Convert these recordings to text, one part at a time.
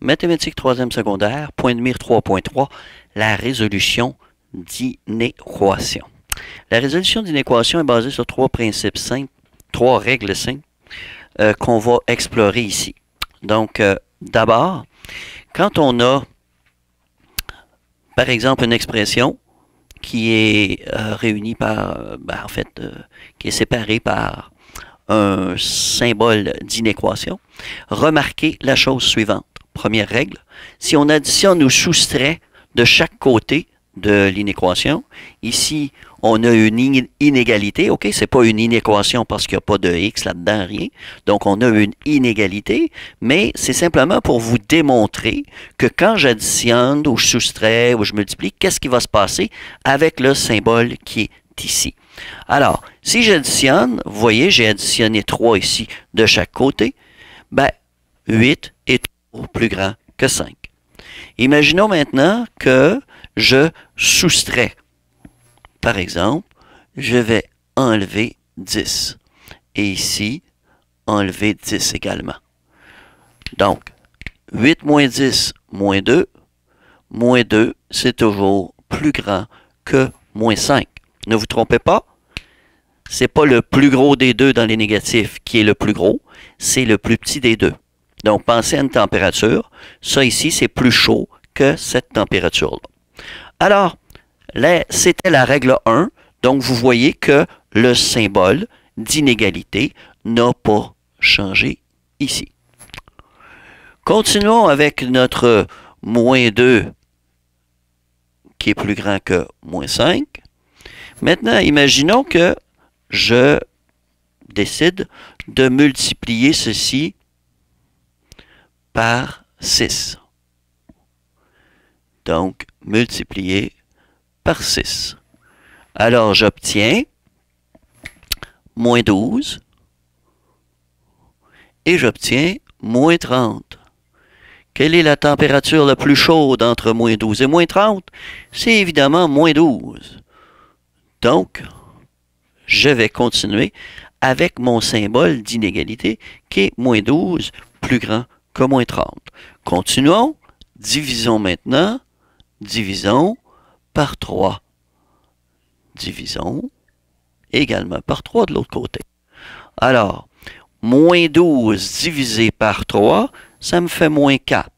Mathématiques 3e secondaire, point de mire 3.3, la résolution d'inéquation. La résolution d'inéquation est basée sur trois principes simples, trois règles simples qu'on va explorer ici. Donc, d'abord, quand on a, par exemple, une expression qui est réunie par, qui est séparée par un symbole d'inéquation, remarquez la chose suivante. Première règle, si on additionne ou soustrait de chaque côté de l'inéquation, ici, on a une inégalité, ok? C'est pas une inéquation parce qu'il n'y a pas de x là-dedans, rien. Donc, on a une inégalité, mais c'est simplement pour vous démontrer que quand j'additionne ou je soustrais ou je multiplie, qu'est-ce qui va se passer avec le symbole qui est ici? Alors, si j'additionne, vous voyez, j'ai additionné 3 ici de chaque côté, ben, 8 est plus grand que 5. Imaginons maintenant que je soustrais. Par exemple, je vais enlever 10. Et ici, enlever 10 également. Donc, 8 moins 10 moins 2. Moins 2, c'est toujours plus grand que moins 5. Ne vous trompez pas. Ce n'est pas le plus gros des deux dans les négatifs qui est le plus gros. C'est le plus petit des deux. Donc, pensez à une température. Ça ici, c'est plus chaud que cette température-là. Alors, c'était la règle 1. Donc, vous voyez que le symbole d'inégalité n'a pas changé ici. Continuons avec notre moins 2 qui est plus grand que moins 5. Maintenant, imaginons que je décide de multiplier ceci par 6. Donc, multiplier par 6. Alors, j'obtiens moins 12 et j'obtiens moins 30. Quelle est la température la plus chaude entre moins 12 et moins 30? C'est évidemment moins 12. Donc, je vais continuer avec mon symbole d'inégalité qui est moins 12 plus grand que moins 30. Continuons. Divisons maintenant. Divisons par 3. Divisons également par 3 de l'autre côté. Alors, moins 12 divisé par 3, ça me fait moins 4.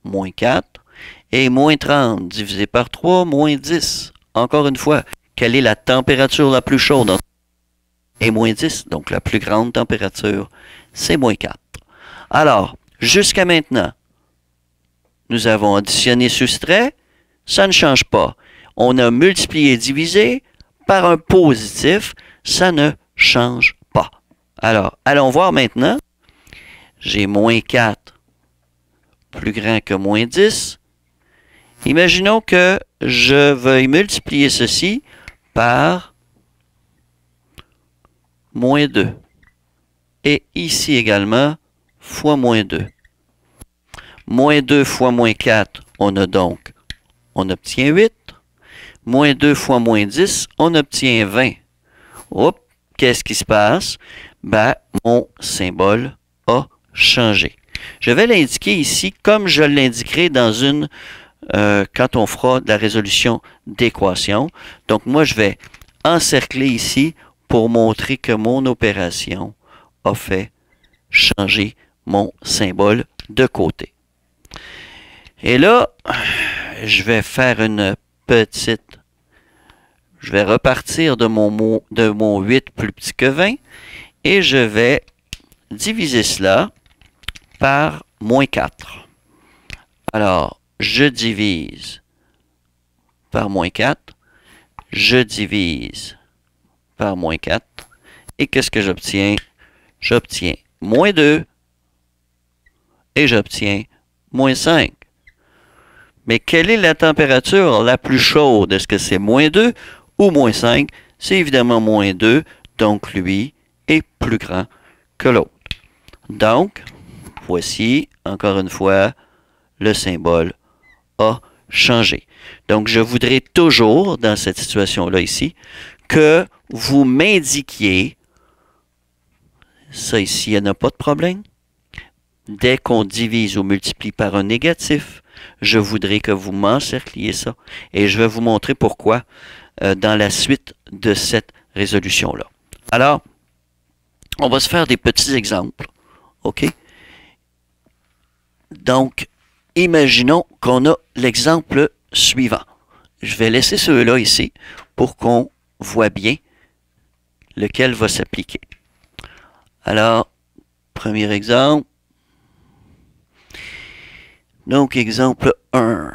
Moins 4. Et moins 30 divisé par 3, moins 10. Encore une fois, quelle est la température la plus chaude? Et moins 10, donc la plus grande température, c'est moins 4. Alors, jusqu'à maintenant, nous avons additionné, soustrait, ça ne change pas. On a multiplié et divisé par un positif, ça ne change pas. Alors, allons voir maintenant. J'ai moins 4 plus grand que moins 10. Imaginons que je veuille multiplier ceci par moins 2. Et ici également, fois moins 2. Moins 2 fois moins 4, on obtient 8. Moins 2 fois moins 10, on obtient 20. Oups, qu'est-ce qui se passe? Ben, mon symbole a changé. Je vais l'indiquer ici comme je l'indiquerai dans une quand on fera de la résolution d'équation. Donc, moi, je vais encercler ici pour montrer que mon opération a fait changer mon symbole de côté. Et là, je vais faire une petite... Je vais repartir de mon 8 plus petit que 20 et je vais diviser cela par moins 4. Alors, je divise par moins 4. Je divise par moins 4. Et qu'est-ce que j'obtiens? J'obtiens moins 2 et j'obtiens moins 5. Mais quelle est la température la plus chaude? Est-ce que c'est moins 2 ou moins 5? C'est évidemment moins 2, donc lui est plus grand que l'autre. Donc, voici, encore une fois, le symbole a changé. Donc, je voudrais toujours, dans cette situation-là ici, que vous m'indiquiez, ça ici, il n'y a pas de problème. dès qu'on divise ou multiplie par un négatif, je voudrais que vous m'encercliez ça et je vais vous montrer pourquoi dans la suite de cette résolution-là. Alors, on va se faire des petits exemples. OK? Donc, imaginons qu'on a l'exemple suivant. Je vais laisser ceux-là ici pour qu'on voit bien lequel va s'appliquer. Alors, premier exemple. Donc, exemple 1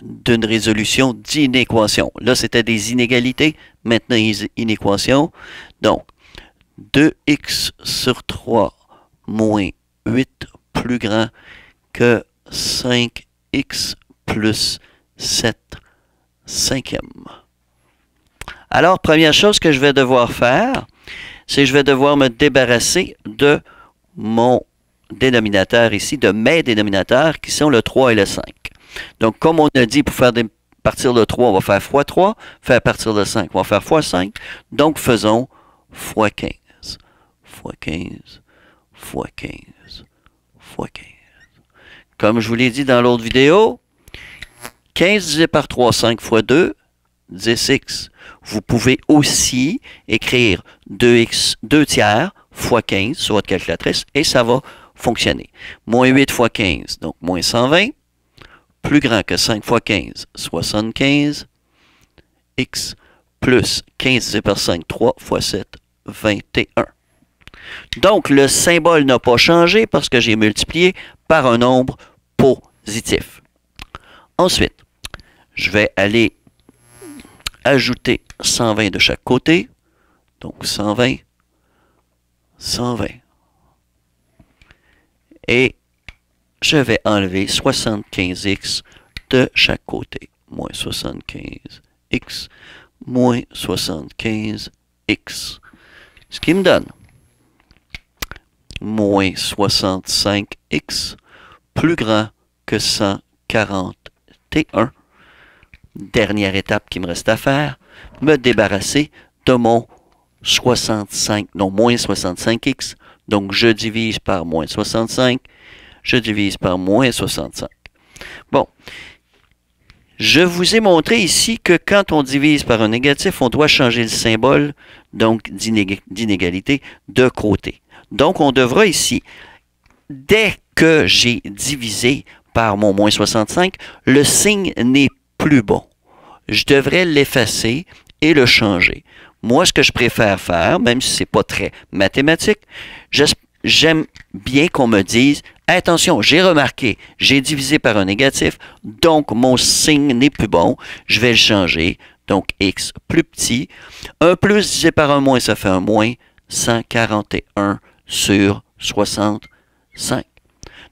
d'une résolution d'inéquation. Là, c'était des inégalités. Maintenant, une équation. Donc, 2x sur 3 moins 8 plus grand que 5x plus 7 cinquième. Alors, première chose que je vais devoir faire, c'est que je vais devoir me débarrasser de mon dénominateur ici, de mes dénominateurs qui sont le 3 et le 5. Donc, comme on a dit, pour faire partir de 3, on va faire fois 3, faire partir de 5, on va faire fois 5. Donc, faisons fois 15, fois 15, fois 15, fois 15. Comme je vous l'ai dit dans l'autre vidéo, 15 divisé par 3, 5 fois 2, 10x. Vous pouvez aussi écrire 2x, 2 tiers fois 15 sur votre calculatrice et ça va fonctionner. Moins 8 fois 15, donc moins 120. Plus grand que 5 fois 15, 75. X plus 15 divisé par 5, 3 fois 7, 21. Donc, le symbole n'a pas changé parce que j'ai multiplié par un nombre positif. Ensuite, je vais aller ajouter 120 de chaque côté. Donc, 120, 120. Et je vais enlever 75x de chaque côté. Moins 75x, moins 75x. Ce qui me donne moins 65x plus grand que 141. Dernière étape qui me reste à faire, me débarrasser de mon 65, non, moins 65x. Donc, je divise par moins 65, je divise par moins 65. Bon, je vous ai montré ici que quand on divise par un négatif, on doit changer le symbole donc d'inégalité de côté. Donc, on devra ici, dès que j'ai divisé par mon moins 65, le signe n'est plus bon. Je devrais l'effacer et le changer. Moi, ce que je préfère faire, même si ce n'est pas très mathématique, j'aime bien qu'on me dise « Attention, j'ai remarqué, j'ai divisé par un négatif, donc mon signe n'est plus bon, je vais le changer. » Donc, x plus petit. Un plus divisé par un moins, ça fait un moins 141 sur 65.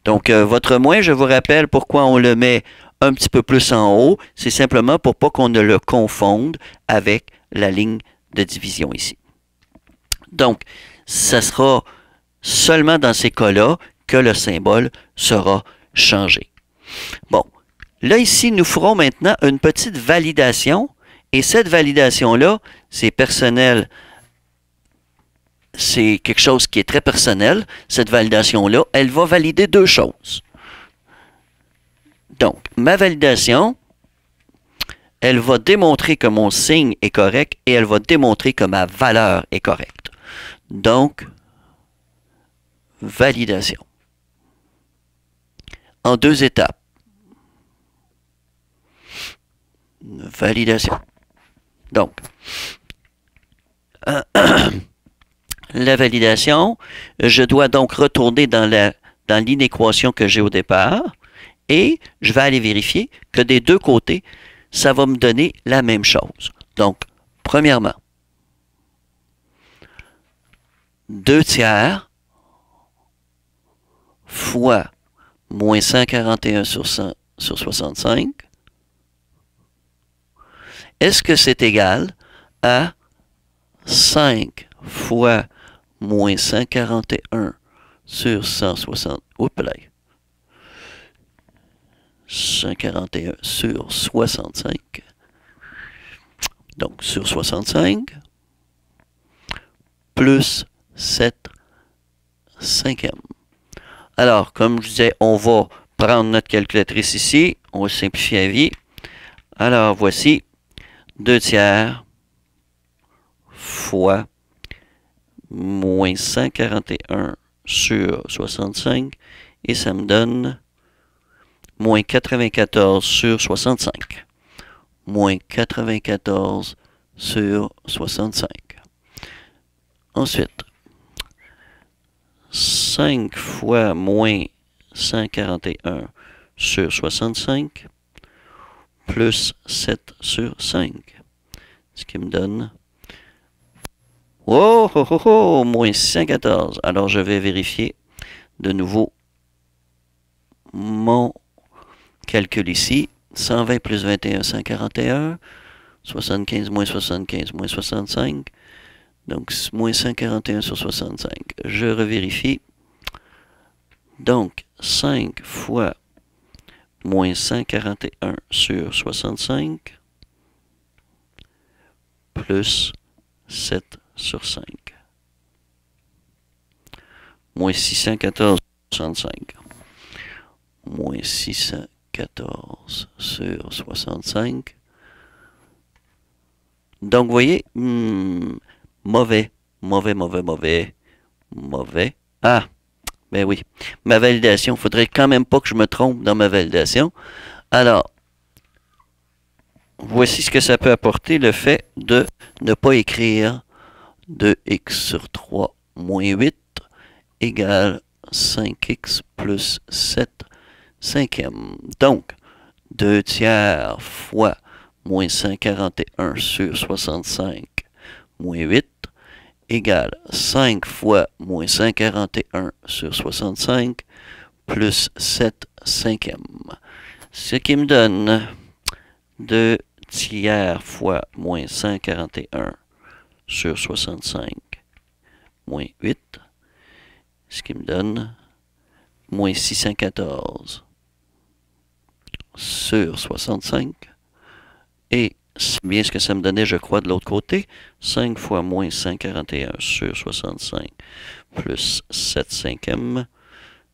Donc, votre moins, je vous rappelle pourquoi on le met un petit peu plus en haut. C'est simplement pour pas qu'on ne le confonde avec la ligne de division ici. Donc, ça sera seulement dans ces cas-là que le symbole sera changé. Bon, là ici, nous ferons maintenant une petite validation. Et cette validation-là, c'est personnel. C'est quelque chose qui est très personnel. Cette validation-là, elle va valider deux choses. Donc, ma validation, elle va démontrer que mon signe est correct et elle va démontrer que ma valeur est correcte. Donc, validation. En deux étapes. Validation. Donc, la validation, je dois donc retourner dans l'inéquation que j'ai au départ et je vais aller vérifier que des deux côtés, ça va me donner la même chose. Donc, premièrement, 2 tiers fois moins 141 sur 65. Est-ce que c'est égal à 5 fois moins 141 sur 160? Oups là. 141 sur 65. Donc, sur 65, plus 7 cinquièmes. Alors, comme je disais, on va prendre notre calculatrice ici. On va simplifier la vie. Alors, voici 2 tiers fois moins 141 sur 65. Et ça me donne moins 94 sur 65. Moins 94 sur 65. Ensuite, 5 fois moins 141 sur 65 plus 7 sur 5. Ce qui me donne... Oh, oh, oh, oh, moins 614. Alors, je vais vérifier de nouveau mon calcul ici. 120 plus 21, 141. 75 moins 75 moins 65. Donc, moins 141 sur 65. Je revérifie. Donc, 5 fois moins 141 sur 65 plus 7 sur 5. Moins 614 sur 65. Moins 614 sur 65. Donc, vous voyez, mauvais. Ah, ben oui. Ma validation, il faudrait quand même pas que je me trompe dans ma validation. Alors, voici ce que ça peut apporter, le fait de ne pas écrire 2x sur 3 moins 8 égale 5x plus 7 cinquième. Donc, 2 tiers fois moins 141 sur 65 moins 8 égale 5 fois moins 141 sur 65 plus 7 cinquième. Ce qui me donne 2 tiers fois moins 141 sur 65 moins 8. Ce qui me donne moins 614 sur 65. Et c'est bien ce que ça me donnait, je crois, de l'autre côté. 5 fois moins 141 sur 65 plus 7 cinquièmes.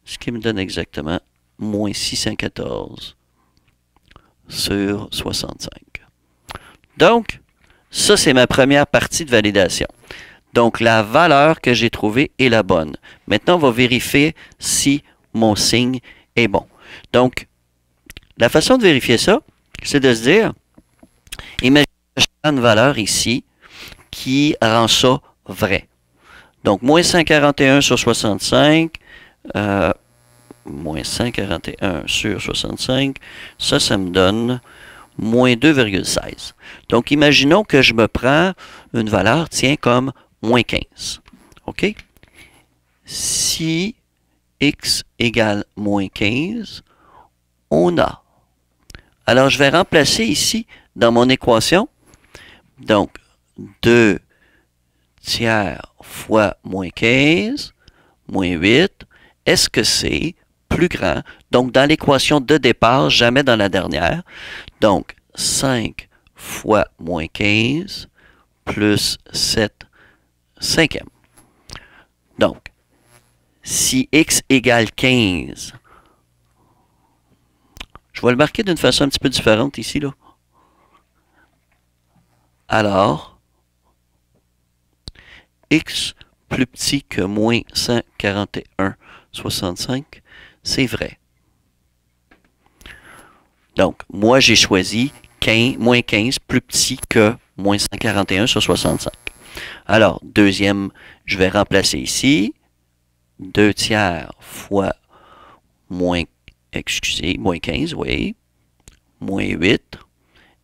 Ce qui me donne exactement moins 614 sur 65. Donc, ça, c'est ma première partie de validation. Donc, la valeur que j'ai trouvée est la bonne. Maintenant, on va vérifier si mon signe est bon. Donc, la façon de vérifier ça, c'est de se dire, imagine que je prends une valeur ici qui rend ça vrai. Donc, moins 141 sur 65, moins 141 sur 65, ça me donne moins 2,16. Donc, imaginons que je me prends une valeur, tiens, comme moins 15. OK? Si x égale moins 15, on a. Alors, je vais remplacer ici, dans mon équation, donc, 2 tiers fois moins 15, moins 8, est-ce que c'est plus grand? Donc, dans l'équation de départ, jamais dans la dernière. Donc, 5 fois moins 15 plus 7 cinquième. Donc, si x égale 15, je vais le marquer d'une façon un petit peu différente ici, là. Alors, x plus petit que moins 141,65, c'est vrai. Donc, moi, j'ai choisi 15, moins 15 plus petit que moins 141 sur 65. Alors, deuxième, je vais remplacer ici 2 tiers fois moins, moins 15, oui, moins 8,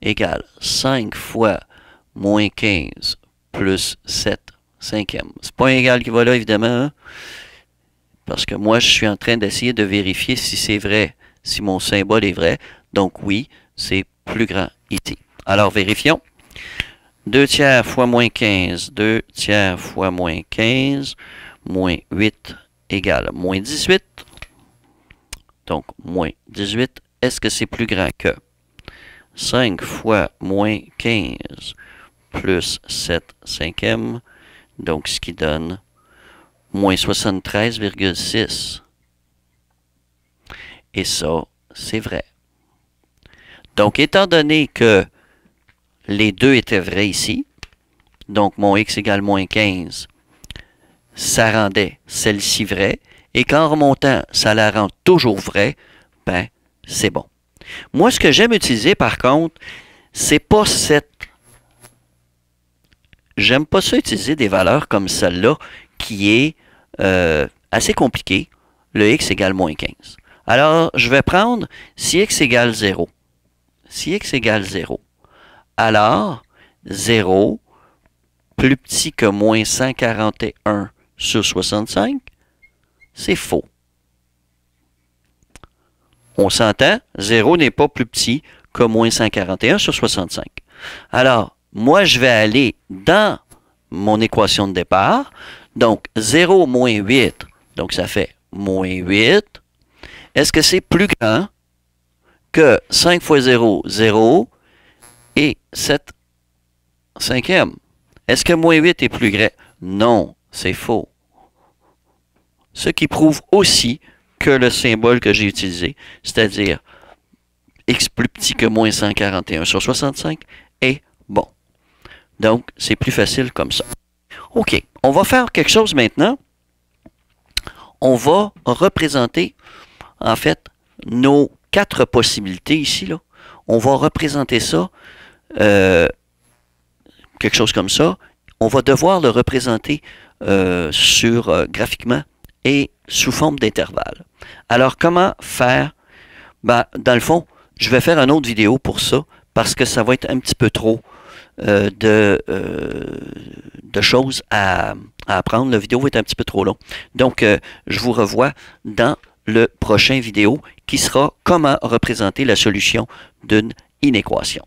égale 5 fois moins 15 plus 7 cinquième. C'est pas un égal qui va là, évidemment, hein? Parce que moi, je suis en train d'essayer de vérifier si c'est vrai, si mon symbole est vrai. Donc oui, c'est plus grand ici. Alors, vérifions. 2 tiers fois moins 15, 2 tiers fois moins 15, moins 8 égale moins 18. Donc, moins 18. Est-ce que c'est plus grand que 5 fois moins 15 plus 7 cinquièmes? Donc, ce qui donne moins 73,6. et ça, c'est vrai. Donc, étant donné que les deux étaient vrais ici, donc mon x égale moins 15, ça rendait celle-ci vraie, et qu'en remontant, ça la rend toujours vraie, ben, c'est bon. Moi, ce que j'aime utiliser, par contre, c'est pas cette... J'aime pas ça utiliser des valeurs comme celle-là, qui est assez compliquée, le x égale moins 15. Alors, je vais prendre si x égale 0. Si x égale 0, alors 0 plus petit que moins 141 sur 65, c'est faux. On s'entend, 0 n'est pas plus petit que moins 141 sur 65. Alors, moi, je vais aller dans mon équation de départ. Donc, 0 moins 8, donc ça fait moins 8. Est-ce que c'est plus grand que 5 fois 0, 0, et 7 cinquièmes? Est-ce que moins 8 est plus grand? Non, c'est faux. Ce qui prouve aussi que le symbole que j'ai utilisé, c'est-à-dire x plus petit que moins 141 sur 65, est bon. Donc, c'est plus facile comme ça. OK, on va faire quelque chose maintenant. On va représenter, en fait, nos 4 possibilités ici, là. On va représenter ça, quelque chose comme ça. On va devoir le représenter graphiquement et sous forme d'intervalle. Alors, comment faire? Ben, dans le fond, je vais faire une autre vidéo pour ça, parce que ça va être un petit peu trop de choses à apprendre. La vidéo va être un petit peu trop long. Donc, je vous revois dans le prochain vidéo qui sera comment représenter la solution d'une inéquation.